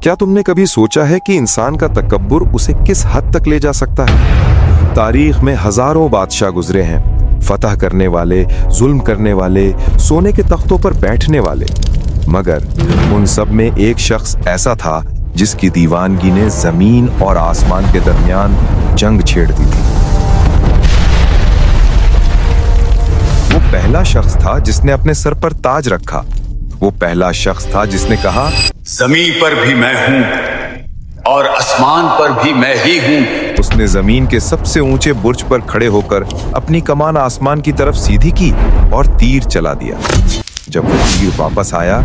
क्या तुमने कभी सोचा है कि इंसान का तकब्बुर उसे किस हद तक ले जा सकता है? तारीख में हजारों बादशाह गुजरे हैं, फतह करने वाले, जुल्म करने वाले, सोने के तख्तों पर बैठने वाले, मगर उन सब में एक शख्स ऐसा था जिसकी दीवानगी ने जमीन और आसमान के दरमियान जंग छेड़ दी थी। वो पहला शख्स था जिसने अपने सर पर ताज रखा। वो पहला शख्स था जिसने कहा, जमीन पर भी मैं हूं और आसमान पर भी मैं ही हूं। उसने जमीन के सबसे ऊंचे बुर्ज पर खड़े होकर अपनी कमान आसमान की तरफ सीधी की और तीर चला दिया। जब वो तीर वापस आया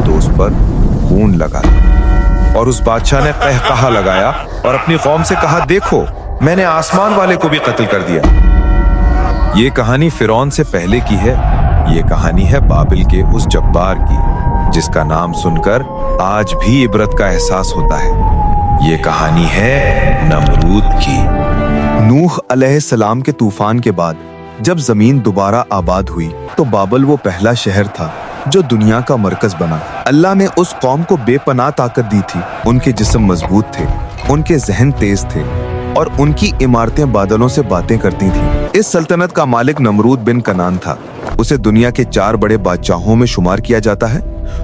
तो उस पर खून लगा और उस बादशाह ने कहकहा लगाया और अपनी कौम से कहा, देखो मैंने आसमान वाले को भी कत्ल कर दिया। ये कहानी फिरौन से पहले की है। ये कहानी है बाबिल के उस जब्बार की जिसका नाम सुनकर आज भी इबरत का एहसास होता है। ये कहानी है नमरूद की। नूह अलैहिस्सलाम के तूफान के बाद जब जमीन दोबारा आबाद हुई तो बाबल वो पहला शहर था जो दुनिया का मरकज बना। अल्लाह ने उस कौम को बेपनाह ताकत दी थी। उनके जिस्म मजबूत थे, उनके जहन तेज थे और उनकी इमारतें बादलों से बातें करती थीं। इस सल्तनत का मालिक नमरूद बिन कनान था। उसे दुनिया के 4 बड़े बादशाहों में शुमार किया जाता है,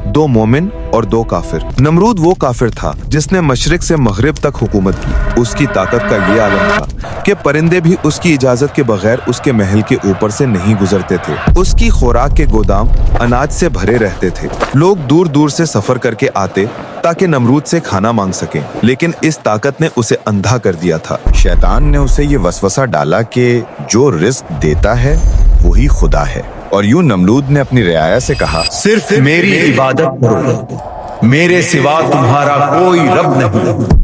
2 मोमिन और 2 काफिर। नमरूद वो काफिर था जिसने मशरिक से मगरिब तक हुकूमत की। उसकी ताकत का ये आलम था कि परिंदे भी उसकी इजाजत के बगैर उसके महल के ऊपर से नहीं गुजरते थे। उसकी खुराक के गोदाम अनाज से भरे रहते थे। लोग दूर दूर से सफर करके आते ताकि नमरूद से खाना मांग सकें, लेकिन इस ताकत ने उसे अंधा कर दिया था। शैतान ने उसे ये वसवसा डाला कि जो रिस्क देता है वही खुदा है, और यूं नमरूद ने अपनी रियाया से कहा, सिर्फ मेरी इबादत करो, मेरे सिवा तुम्हारा कोई रब नहीं।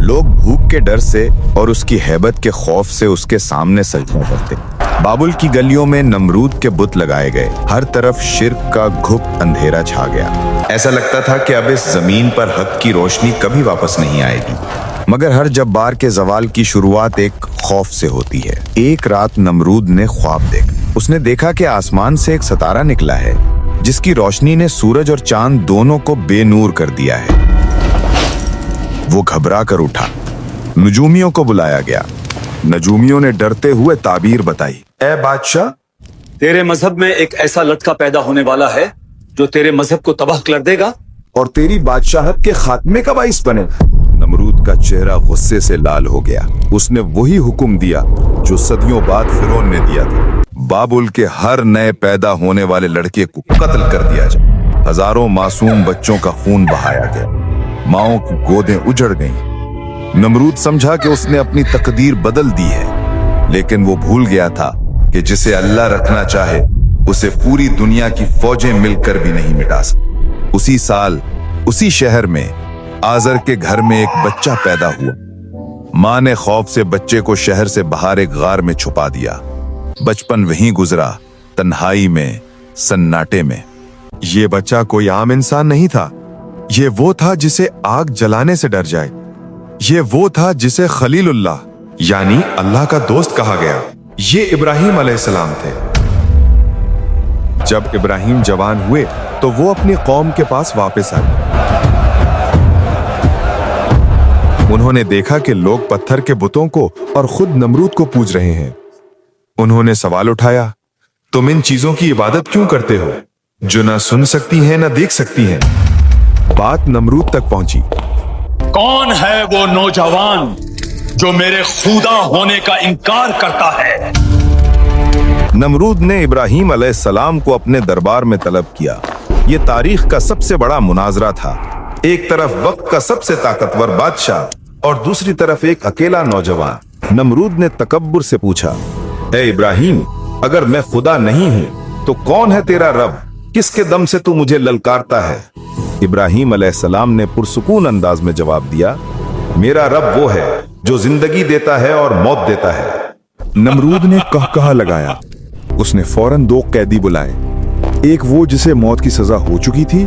लोग भूख के डर से और उसकी हैबत के खौफ से उसके सामने सजदा करते। बाबुल की गलियों में नमरूद के बुत लगाए गए। हर तरफ शिर्क का घुप अंधेरा छा गया। ऐसा लगता था कि अब इस जमीन पर हक की रोशनी कभी वापस नहीं आएगी। मगर हर जब्बार के जवाल की शुरुआत एक खौफ से होती है। एक रात नमरूद ने ख्वाब देखा। उसने देखा कि आसमान से एक सितारा निकला है जिसकी रोशनी ने सूरज और चांद दोनों को बेनूर कर दिया है। वो घबरा कर उठा। नजूमियों को बुलाया गया। नजूमियों ने डरते हुए ताबीर बताई, ए बादशाह, तेरे मजहब में एक ऐसा लड़का पैदा होने वाला है जो तेरे मजहब को तबाह कर देगा और तेरी बादशाहत के खात्मे का बाइस बने। नमरूद का चेहरा गुस्से से लाल हो गया। उसने वही हुक्म दिया जो सदियों बाद फिरौन ने दिया था। बाबुल के हर नए पैदा होने वाले लड़के को कत्ल कर दिया जाए। हजारों मासूम बच्चों का खून बहाया गया। माओं की गोदें उजड़ गईं। नमरूद समझा कि उसने अपनी तकदीर बदल दी है, लेकिन वो भूल गया था कि जिसे अल्लाह रखना चाहे उसे पूरी दुनिया की फौजें मिलकर भी नहीं मिटा सकती। उसी साल उसी शहर में आजर के घर में एक बच्चा पैदा हुआ। मां ने खौफ से बच्चे को शहर से बाहर एक गार में छुपा दिया। बचपन वहीं गुजरा, तन्हाई में, सन्नाटे में। ये बच्चा कोई आम इंसान नहीं था। ये वो था जिसे आग जलाने से डर जाए। ये वो था जिसे खलीलुल्लाह यानी अल्लाह का दोस्त कहा गया। ये इब्राहिम अलैहिस्सलाम थे। जब इब्राहिम जवान हुए तो वो अपनी कौम के पास वापस आए। उन्होंने देखा कि लोग पत्थर के बुतों को और खुद नमरूद को पूज रहे हैं। उन्होंने सवाल उठाया, तुम इन चीजों की इबादत क्यों करते हो जो ना सुन सकती हैं ना देख सकती हैं? बात नमरूद तक पहुंची। कौन है वो नौजवान जो मेरे खुदा होने का इनकार करता है? नमरूद ने इब्राहिम अलैहिस्सलाम को अपने दरबार में तलब किया। ये तारीख का सबसे बड़ा मुनाजरा था। एक तरफ वक्त का सबसे ताकतवर बादशाह और दूसरी तरफ एक अकेला नौजवान। नमरूद ने तकब्बुर से पूछा, ए इब्राहिम, अगर मैं खुदा नहीं हूं तो कौन है तेरा रब? किसके दम से तू मुझे ललकारता है? इब्राहिम अलैहिस्सलाम ने पुरसुकून अंदाज में जवाब दिया, मेरा रब वो है जो जिंदगी देता है और मौत देता है। नमरूद ने कहकहा लगाया। उसने फौरन 2 कैदी बुलाए, एक वो जिसे मौत की सजा हो चुकी थी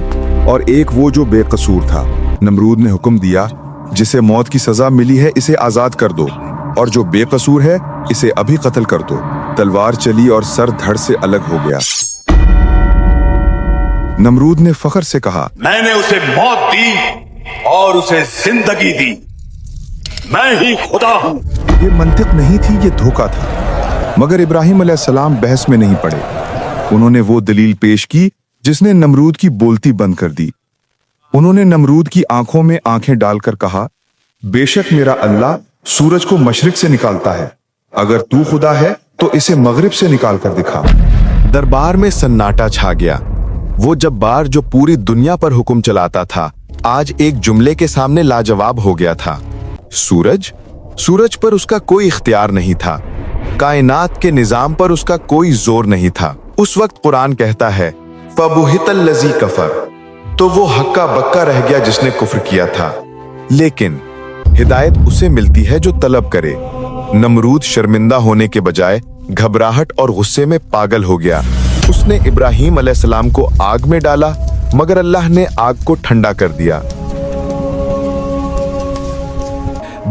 और एक वो जो बेकसूर था। नमरूद ने हुक्म दिया, जिसे मौत की सजा मिली है इसे आजाद कर दो और जो बेकसूर है इसे अभी कत्ल कर दो। तलवार चली और सर धड़ से अलग हो गया। नमरूद ने फख्र से कहा, मैंने उसे मौत दी और उसे जिंदगी दी। मैं ही खुदा हूं। ये मंतिक नहीं थी, ये धोखा था। मगर इब्राहिम अलैहिस्सलाम बहस में नहीं पड़े। उन्होंने वो दलील पेश की जिसने नमरूद की बोलती बंद कर दी। उन्होंने नमरूद की आंखों में आंखें डालकर कहा, बेशक मेरा अल्लाह सूरज को मशरिक से निकालता है। अगर तू खुदा है तो इसे मगरिब से निकाल कर दिखा। दरबार में सन्नाटा छा गया। वो जब्बार जो पूरी दुनिया पर हुक्म चलाता था, आज एक जुमले के सामने लाजवाब हो गया था। सूरज पर उसका कोई इख्तियार नहीं था। कायनात के निजाम पर उसका कोई जोर नहीं था। उस वक्त कुरान कहता है, फबुहितल लज़ी कफर, तो वो हक्का बक्का रह गया जिसने कुफ्र किया था। लेकिन हिदायत उसे मिलती है जो तलब करे। नमरूद शर्मिंदा होने के बजाय घबराहट और गुस्से में पागल हो गया। उसने इब्राहिम अलैहिस्सलाम को आग में डाला, मगर अल्लाह ने आग को ठंडा कर दिया।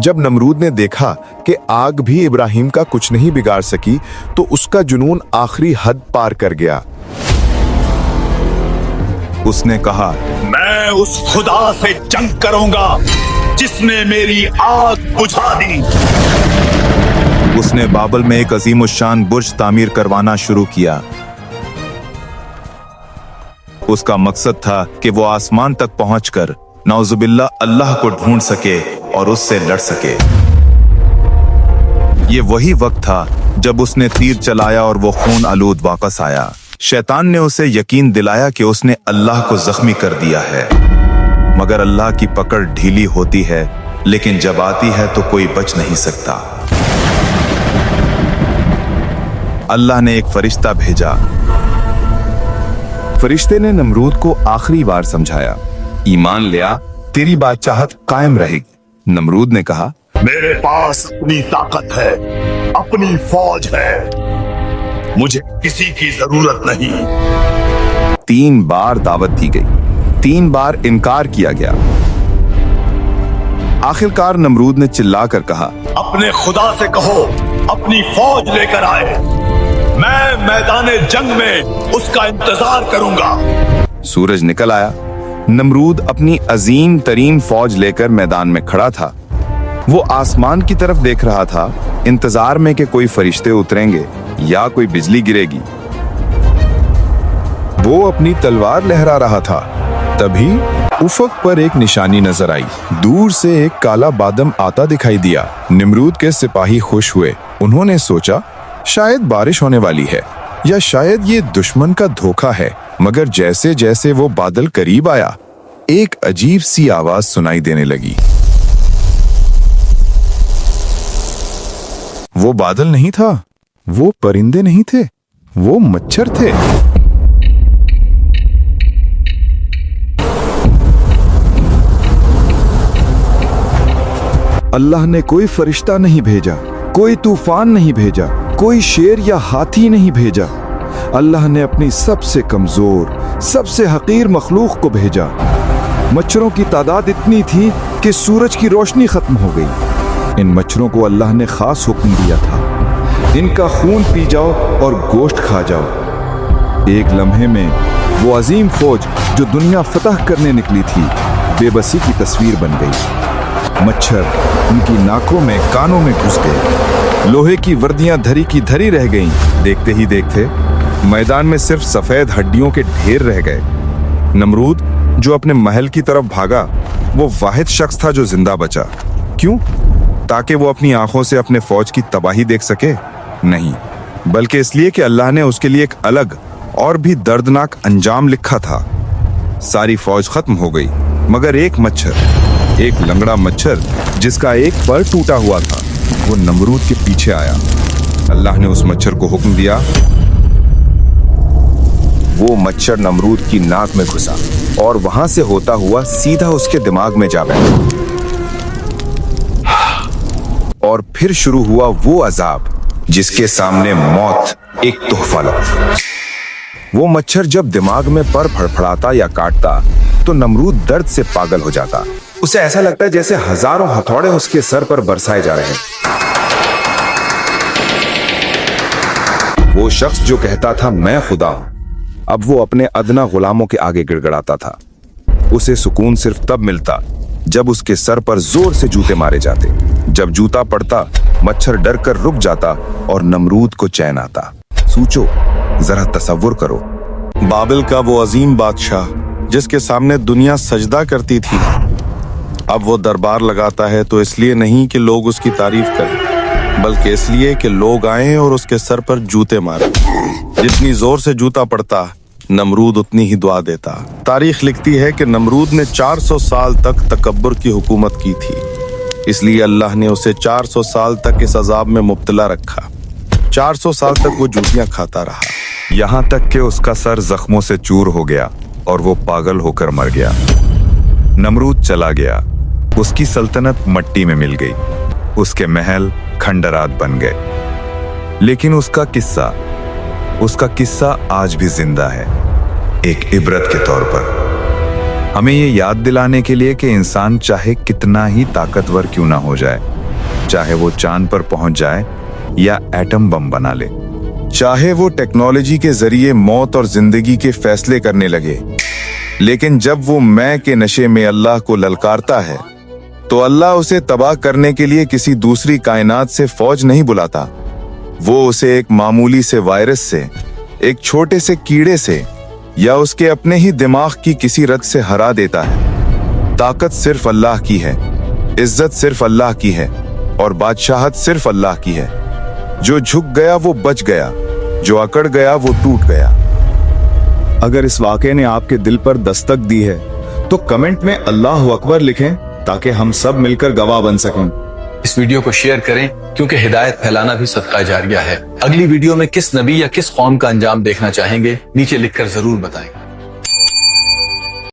जब नमरूद ने देखा कि आग भी इब्राहिम का कुछ नहीं बिगाड़ सकी, तो उसका जुनून आखिरी हद पार कर गया। उसने कहा, मैं उस खुदा से जंग करूंगा जिसने मेरी आग बुझा दी। उसने बाबल में एक अजीमुशान बुर्ज तामीर करवाना शुरू किया। उसका मकसद था कि वो आसमान तक पहुंचकर नौजुबिल्ला अल्लाह को ढूंढ सके और उससे लड़ सके। ये वही वक्त था जब उसने तीर चलाया और वो खून आलूद वापस आया। शैतान ने उसे यकीन दिलाया कि उसने अल्लाह को जख्मी कर दिया है, मगर अल्लाह की पकड़ ढीली होती है, लेकिन जब आती है तो कोई बच नहीं सकता। अल्लाह ने एक फरिश्ता भेजा। फरिश्ते ने नमरूद को आखिरी बार समझाया, ईमान लिया, तेरी बादशाहत कायम रहेगी। नमरूद ने कहा, मेरे पास अपनी ताकत है, अपनी फौज है, मुझे किसी की जरूरत नहीं। 3 बार दावत दी गई, 3 बार इनकार किया गया। आखिरकार नमरूद ने चिल्लाकर कहा, अपने खुदा से कहो अपनी फौज लेकर आए, मैं मैदाने जंग में उसका इंतजार करूंगा। सूरज निकल आया। नमरूद अपनी अजीम तरीन फौज लेकर मैदान में खड़ा था। वो आसमान की तरफ देख रहा था, इंतजार में कि कोई फरिश्ते उतरेंगे या कोई बिजली गिरेगी। वो अपनी तलवार लहरा रहा था। तभी उफक पर एक निशानी नजर आई। दूर से एक काला बादम आता दिखाई दिया। नमरूद के सिपाही खुश हुए। उन्होंने सोचा, शायद बारिश होने वाली है या शायद ये दुश्मन का धोखा है। मगर जैसे जैसे वो बादल करीब आया, एक अजीब सी आवाज सुनाई देने लगी। वो बादल नहीं था, वो परिंदे नहीं थे, वो मच्छर थे। अल्लाह ने कोई फरिश्ता नहीं भेजा, कोई तूफान नहीं भेजा, कोई शेर या हाथी नहीं भेजा। अल्लाह ने अपनी सबसे कमजोर, सबसे हकीर मखलूक को भेजा। मच्छरों की तादाद इतनी थी कि सूरज की रोशनी खत्म हो गई। इन मच्छरों को अल्लाह ने खास हुक्म दिया था, इनका खून पी जाओ और गोश्त खा जाओ। एक लम्हे में वो अजीम फौज जो दुनिया फतह करने निकली थी, बेबसी की तस्वीर बन गई। मच्छर उनकी नाकों में, कानों में घुस गए। लोहे की वर्दियां धरी की धरी रह गईं। देखते ही देखते मैदान में सिर्फ सफेद हड्डियों के ढेर रह गए। नमरूद जो अपने महल की तरफ भागा, वो वाहिद शख्स था जो जिंदा बचा। क्यों? ताकि वो अपनी आंखों से अपने फौज की तबाही देख सके? नहीं, बल्कि इसलिए कि अल्लाह ने उसके लिए एक अलग और भी दर्दनाक अंजाम लिखा था। सारी फौज खत्म हो गई, मगर एक मच्छर, एक लंगड़ा मच्छर जिसका एक पर टूटा हुआ था, वो नमरूद के पीछे आया। अल्लाह ने उस मच्छर को हुक्म दिया। वो मच्छर नमरूद की नाक में घुसा और वहां से होता हुआ सीधा उसके दिमाग में जा बैठा। और फिर शुरू हुआ वो अजाब जिसके सामने मौत एक तोहफा लगा। वो मच्छर जब दिमाग में पर फड़फड़ाता या काटता तो नमरूद दर्द से पागल हो जाता। उसे ऐसा लगता है जैसे हजारों हथौड़े उसके सर पर बरसाए जा रहे हैं। वो शख्स जो कहता था मैं खुदा हूं, अब वो अपने अदना गुलामों के आगे गिड़गड़ाता था। उसे सुकून सिर्फ तब मिलता जब उसके सर पर जोर से जूते मारे जाते। जब जूता पड़ता, मच्छर डर कर रुक जाता और नमरूद को चैन आता। सोचो, जरा तसव्वुर करो, बाबिल का वो अजीम बादशाह जिसके सामने दुनिया सजदा करती थी, अब वो दरबार लगाता है तो इसलिए नहीं कि लोग उसकी तारीफ करें, बल्कि इसलिए कि लोग आए और उसके सर पर जूते मारे। जितनी जोर से जूता पड़ता, नमरूद उतनी ही दुआ देता। तारीख लिखती है कि नमरूद ने 400 साल तक तकब्बुर की हुकूमत की थी, इसलिए अल्लाह ने उसे 400 साल तक इस अजाब में मुब्तला रखा। 400 साल तक वो जूतियां खाता रहा, यहाँ तक कि उसका सर जख्मों से चूर हो गया और वो पागल होकर मर गया। नमरूद चला गया, उसकी सल्तनत मट्टी में मिल गई, उसके महल खंडरात बन गए। लेकिन उसका किस्सा आज भी जिंदा है, एक इबरत के तौर पर, हमें ये याद दिलाने के लिए कि इंसान चाहे कितना ही ताकतवर क्यों ना हो जाए, चाहे वो चांद पर पहुंच जाए या एटम बम बना ले, चाहे वो टेक्नोलॉजी के जरिए मौत और जिंदगी के फैसले करने लगे, लेकिन जब वो मैं के नशे में अल्लाह को ललकारता है तो अल्लाह उसे तबाह करने के लिए किसी दूसरी कायनात से फौज नहीं बुलाता। वो उसे एक मामूली से वायरस से, एक छोटे से कीड़े से या उसके अपने ही दिमाग की किसी रग से हरा देता है। ताकत सिर्फ अल्लाह की है, इज्जत सिर्फ अल्लाह की है और बादशाहत सिर्फ अल्लाह की है। जो झुक गया वो बच गया, जो अकड़ गया वो टूट गया। अगर इस वाक़े ने आपके दिल पर दस्तक दी है तो कमेंट में अल्लाह अकबर लिखें ताकि हम सब मिलकर गवाह बन सकें। इस वीडियो को शेयर करें क्योंकि हिदायत फैलाना भी सदका जारिया है। अगली वीडियो में किस नबी या किस कौम का अंजाम देखना चाहेंगे नीचे लिखकर जरूर बताएं।